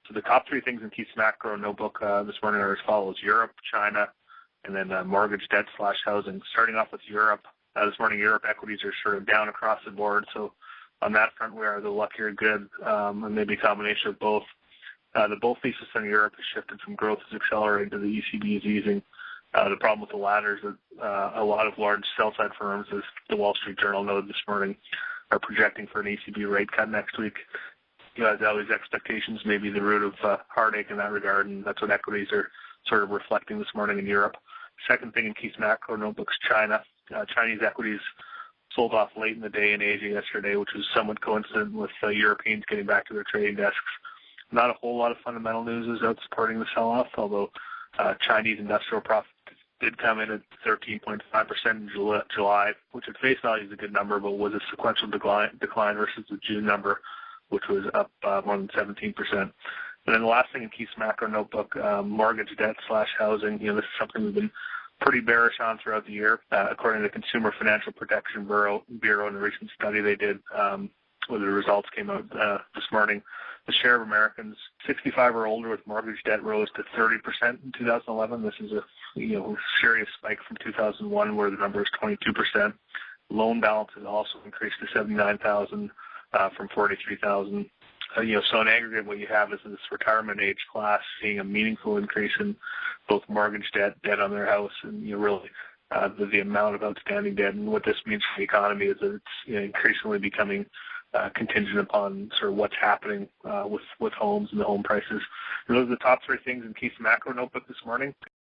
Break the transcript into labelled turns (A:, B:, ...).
A: So the top three things in Keith's macro notebook this morning are as follows: Europe, China, and then mortgage debt / housing. Starting off with Europe, this morning Europe equities are sort of down across the board. So on that front, we are the luckier good, and maybe a combination of both. The bull thesis in Europe has shifted from growth is accelerating to the ECB is easing. The problem with the latter is that a lot of large sell-side firms, as the Wall Street Journal noted this morning, are projecting for an ECB rate cut next week. As always, expectations may be the root of heartache in that regard, and that's what equities are sort of reflecting this morning in Europe. Second thing in Keith's macro notebooks, China. Chinese equities sold off late in the day in Asia yesterday, which was somewhat coincident with Europeans getting back to their trading desks. Not a whole lot of fundamental news is out supporting the sell-off, although Chinese industrial profits did come in at 13.5% in July, which at face value is a good number, but was a sequential decline versus the June number, which was up more than 17%. And then the last thing in Keith's macro notebook, mortgage debt / housing. This is something we've been pretty bearish on throughout the year. According to the Consumer Financial Protection Bureau in a recent study they did, where the results came out this morning, the share of Americans 65 or older with mortgage debt rose to 30% in 2011. This is a serious spike from 2001, where the number is 22%. Loan balances also increased to 79,000 from 43,000. So in aggregate, what you have is this retirement age class seeing a meaningful increase in both mortgage debt on their house, and really the amount of outstanding debt. And what this means for the economy is that it's increasingly becoming contingent upon sort of what's happening with homes and the home prices. And those are the top three things in Keith's macro notebook this morning.